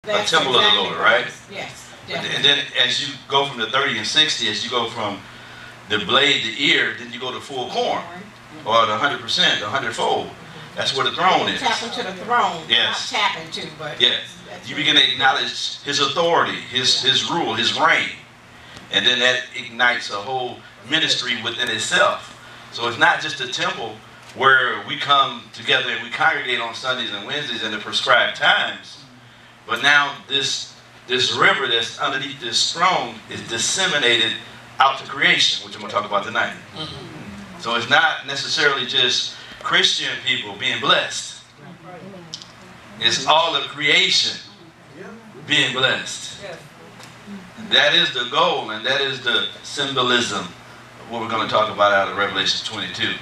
a temple of the Lord, right? Yes. And then as you go from the 30 and 60, as you go from the blade to ear, then you go to full corn, or the 100%, the 100-fold. That's where the throne is. Tap into the throne. Yes. Not tap into, but yes. You begin to acknowledge his authority, his rule, his reign. And then that ignites a whole ministry within itself. So it's not just a temple where we come together and we congregate on Sundays and Wednesdays in the prescribed times. But now this river that's underneath this throne is disseminated out to creation, which I'm going to talk about tonight. So it's not necessarily just Christian people being blessed. It's all of creation being blessed. That is the goal, and that is the symbolism of what we're going to talk about out of Revelation 22.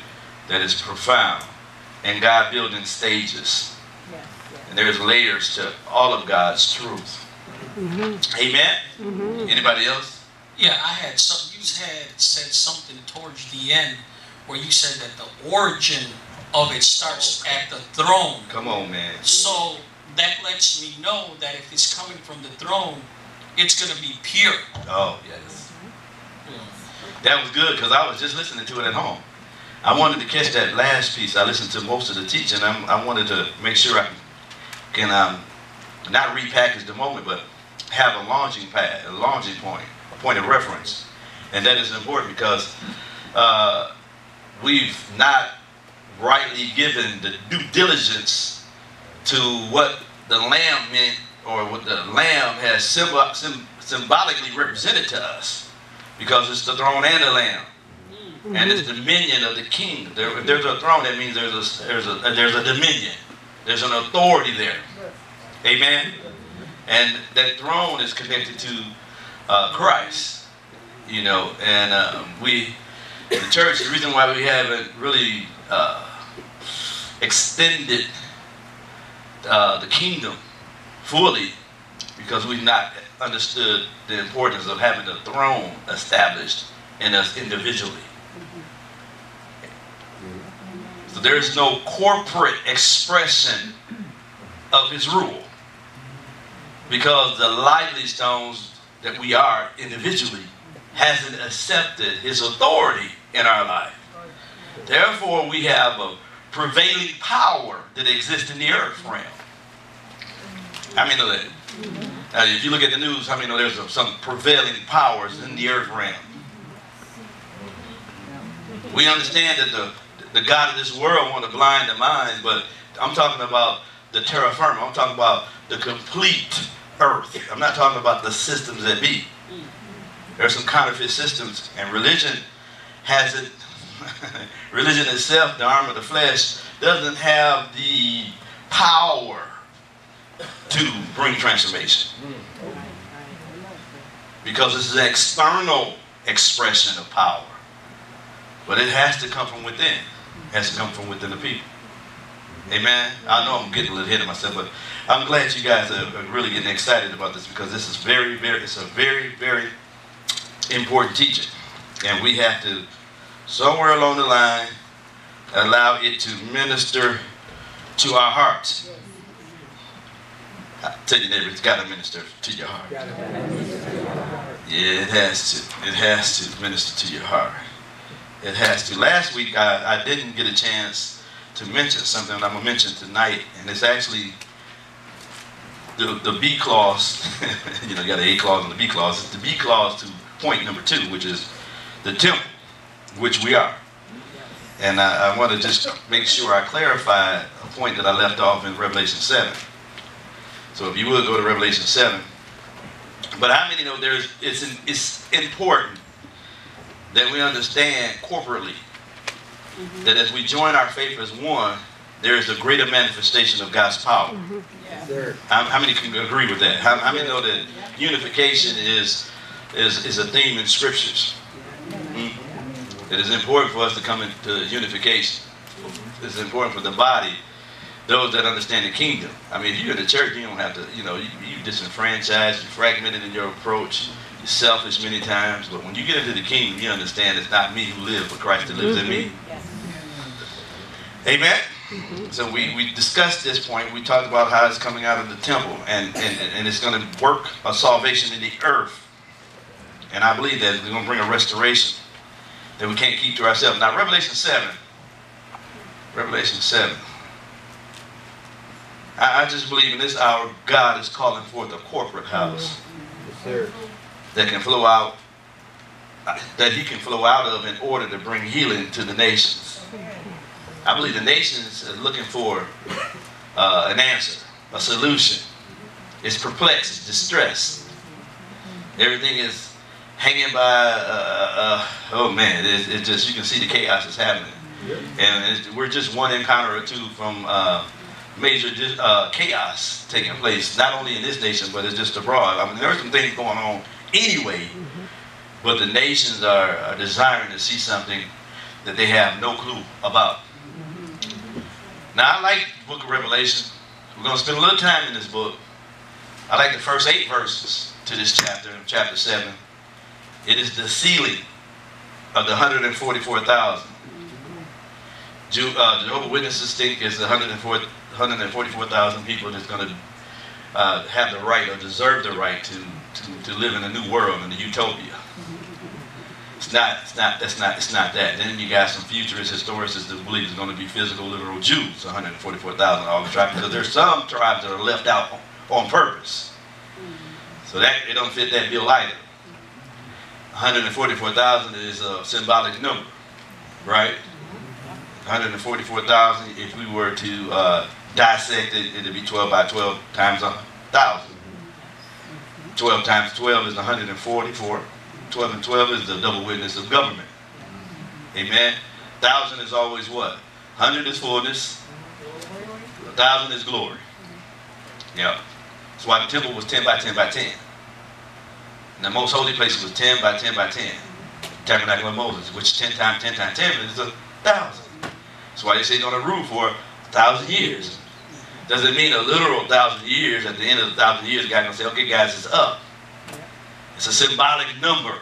That is profound. And God building stages. And there's layers to all of God's truth. Amen? Anybody else? Yeah, I had something. You had said something towards the end where you said that the origin of it starts at the throne. Come on, man. So that lets me know that if it's coming from the throne, it's going to be pure. Oh, yes. That was good because I was just listening to it at home. I wanted to catch that last piece. I listened to most of the teaching. I wanted to make sure I can not repackage the moment, but have a launching pad, a launching point, a point of reference. And that is important because we've not rightly given the due diligence to what the Lamb meant, or what the Lamb has symbolically represented to us, because it's the throne and the Lamb, and it's the dominion of the King. If there's a throne, that means there's a dominion, there's an authority there. Amen. And that throne is connected to Christ, you know. And the church, the reason why we haven't really extended the kingdom fully, because we've not understood the importance of having the throne established in us individually. So there is no corporate expression of his rule, because the lively stones that we are individually hasn't accepted his authority in our life. Therefore, we have a prevailing power that exists in the earth realm. How many know that? Now, if you look at the news, how many know there's some prevailing powers in the earth realm? We understand that the God of this world wants to blind the minds, but I'm talking about the terra firma. I'm talking about the complete earth. I'm not talking about the systems that be. There are some counterfeit systems, and religion has it. Religion itself, the arm of the flesh, doesn't have the power to bring transformation, because this is an external expression of power, but it has to come from within. It has to come from within the people. Amen. I know I'm getting a little ahead of myself, but I'm glad you guys are really getting excited about this, because this is it's a very, very important teaching, and we have to, somewhere along the line, allow it to minister to our hearts. I tell your neighbor, it's got to minister to your heart. Yeah, it has to. It has to minister to your heart. It has to. Last week, I didn't get a chance to mention something that I'm going to mention tonight, and it's actually the B clause. You know, you got the A clause and the B clause. It's the B clause to point number 2, which is the temple, which we are. And I want to just make sure I clarify a point that I left off in Revelation 7. So if you would go to Revelation 7. But how many know it's important that we understand corporately that as we join our faith as one, there is a greater manifestation of God's power. How many can agree with that? How many know that unification is a theme in scriptures? It is important for us to come into unification. It's important for the body, those that understand the kingdom. I mean, if you're in the church, you don't have to, you disenfranchised, you're fragmented in your approach, you're selfish many times. But when you get into the kingdom, you understand it's not me who lives, but Christ that lives in me. Amen? So we discussed this point. We talked about how it's coming out of the temple, and it's going to work a salvation in the earth. And I believe that it's going to bring a restoration that we can't keep to ourselves. Now, Revelation 7. I just believe in this hour, God is calling forth a corporate house that can flow out, that He can flow out of in order to bring healing to the nations. I believe the nations are looking for an answer, a solution. It's perplexed, it's distressed. Everything is hanging by, oh man, it's just, you can see the chaos is happening. And we're just one encounter or two from major chaos taking place, not only in this nation, but it's just abroad. I mean, there are some things going on anyway, but the nations are desiring to see something that they have no clue about. Now, I like the book of Revelation. We're going to spend a little time in this book. I like the first 8 verses to this chapter, chapter 7. It is the sealing of the 144,000. Jehovah's Witnesses think it's the 144,000 people that's going to have the right or deserve the right to live in a new world, in a utopia. It's not that. Then you got some futurists, historians that believe it's going to be physical, literal Jews, 144,000 all the tribes, because there's some tribes that are left out on purpose. So that it don't fit that bill either. 144,000 is a symbolic number, right? 144,000, if we were to dissect it, it would be 12 by 12 times 1,000. 12 times 12 is 144. 12 and 12 is the double witness of government. Amen. 1,000 is always what? 100 is fullness. 1,000 is glory. Yeah. That's why the temple was 10 by 10 by 10. And the most holy place was 10 by 10 by 10. Tabernacle of Moses, which 10 times 10 times 10 is 1,000. That's why they say it's going to rule for 1,000 years. Doesn't mean a literal 1,000 years. At the end of the 1,000 years, God's going to say, okay, guys, it's up. It's a symbolic number.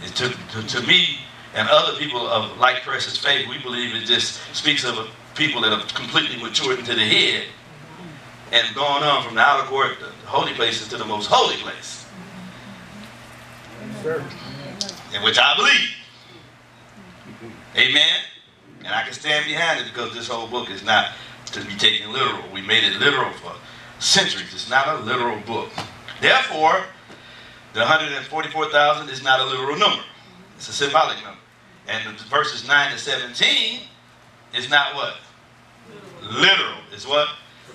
It's to me and other people of like precious faith, we believe it just speaks of people that have completely matured into the head and gone on from the outer court, the holy places, to the most holy place. In which I believe. Amen? And I can stand behind it because this whole book is not to be taken literal. We made it literal for centuries. It's not a literal book. Therefore, the 144,000 is not a literal number. It's a symbolic number. And the verses 9 to 17 is not what? Literal. It's what?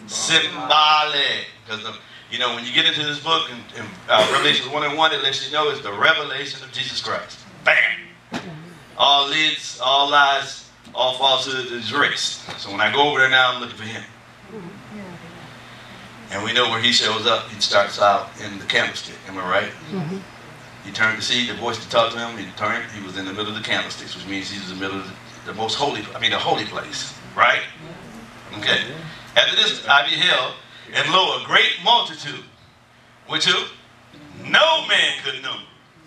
Symbolic. Because, you know, when you get into this book, in Revelation 1 and 1, it lets you know it's the revelation of Jesus Christ. Bam! All lids, all lies, all falsehood is erased. So when I go over there now, I'm looking for Him. And we know where He shows up. He starts out in the candlestick. Am I right? Mm-hmm. He turned to see the voice to talk to Him. He turned. He was in the middle of the candlesticks, which means He's in the middle of the most holy. the holy place, right? Okay. After this, I beheld, and lo, a great multitude, which who? No man could number.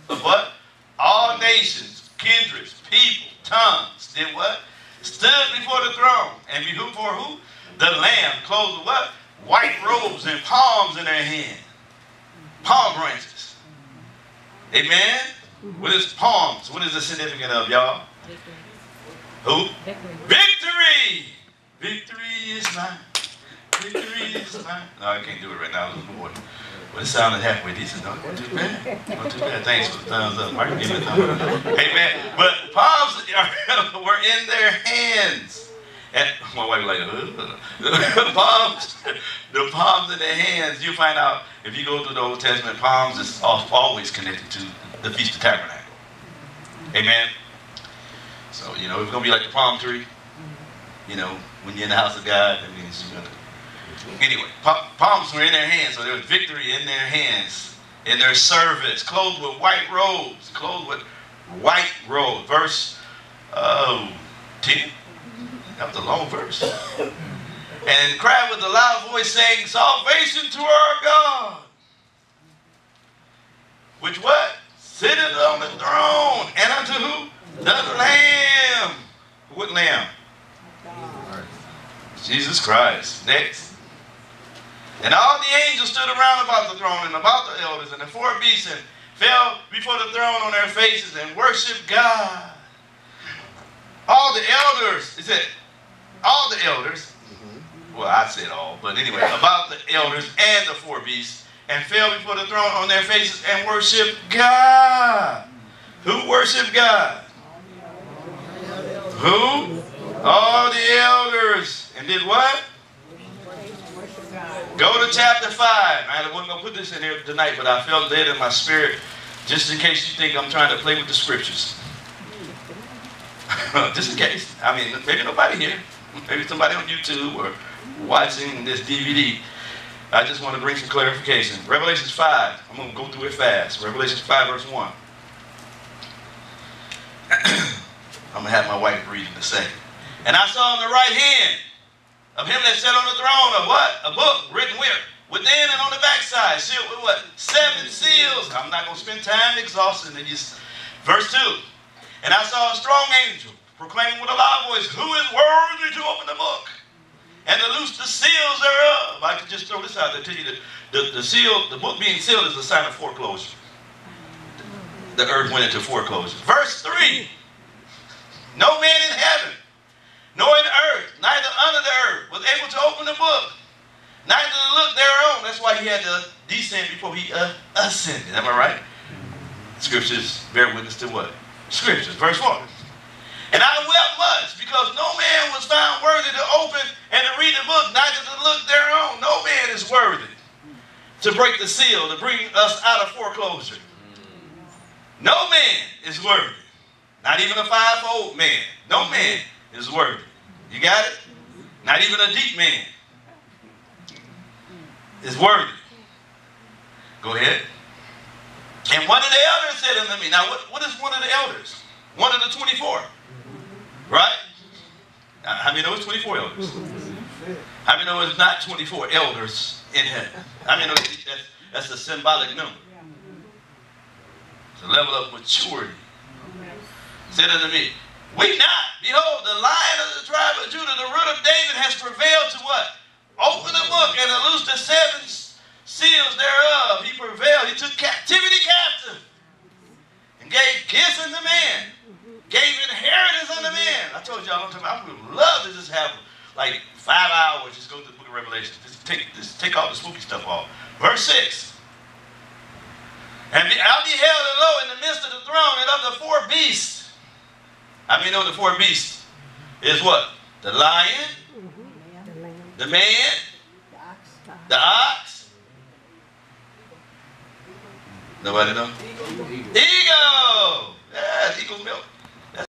Of what? All nations, kindreds, people, tongues, did what? Stood before the throne, and before who? The Lamb, clothed with what? White robes and palms in their hand. Palm branches. Amen? What is palms? What is the significance of, y'all? Who? Victory! Victory is mine. Victory is mine. No, I can't do it right now. But it sounded halfway decent. No, not too bad. Not too bad. Thanks for the thumbs up. Mark, give me a thumbs up. Amen. But palms were in their hands. And my wife was like, the palms in their hands. You find out, if you go through the Old Testament, palms is always connected to the Feast of Tabernacle. Amen. So, you know, it's going to be like the palm tree. You know, when you're in the house of God, that means you're going to. Anyway, palms were in their hands, so there was victory in their hands, in their service, clothed with white robes, clothed with white robes. Verse 10. That was a long verse. And cried with a loud voice, saying, salvation to our God. Which what? Sitteth on the throne. And unto who? The Lamb. What lamb? Jesus Christ. Next. And all the angels stood around about the throne and about the elders and the four beasts and fell before the throne on their faces and worshiped God. All the elders, it said, all the elders, well, I said all, but anyway, about the elders and the four beasts, and fell before the throne on their faces and worshiped God. Who worshiped God? Who? All the elders. And did what? Go to chapter 5. I wasn't going to put this in here tonight, but I felt led in my spirit, just in case you think I'm trying to play with the scriptures. Just in case. I mean, maybe nobody here. Maybe somebody on YouTube or watching this DVD. I just want to bring some clarification. Revelation 5. I'm going to go through it fast. Revelation 5 verse 1. I'm going to have my wife read in a second. And I saw on the right hand of him that sat on the throne of what? A book written where? Within and on the backside. Sealed with what? 7 seals. I'm not going to spend time exhausting it. Verse 2. And I saw a strong angel proclaiming with a loud voice, who is worthy to open the book and to loose the seals thereof? I could just throw this out there to you. The seal, the book being sealed is a sign of foreclosure. The earth went into foreclosure. Verse 3. No man in heaven, nor in earth, neither under the earth, was able to open the book, neither to look thereon. That's why he had to descend before he ascended. Am I right? Scriptures bear witness to what? Scriptures. Verse 4. And I wept much, because no man was found worthy to open and to read the book, neither to look thereon. No man is worthy to break the seal, to bring us out of foreclosure. No man is worthy. Not even a fivefold man. No man is worthy. You got it? Not even a deep man is worthy. Go ahead. And one of the elders said unto me, now what is one of the elders? One of the 24. Right? Now, how many know it's 24 elders? How many know it's not 24 elders in heaven? How many know that's a symbolic number? It's a level of maturity. Said unto me, weep not, behold, the Lion of the tribe of Judah, the root of David, has prevailed to what? Open the book and to loose the 7 seals thereof. He prevailed. He took captivity captive and gave gifts unto man, gave inheritance unto man. I told y'all one time, I would love to just have like 5 hours, just go to the book of Revelation. Just take all the spooky stuff off. Verse 6. And I beheld, and lo, in the midst of the throne and of the 4 beasts. How many know the 4 beasts is what? The lion, the man, the ox. Nobody know? Eagle.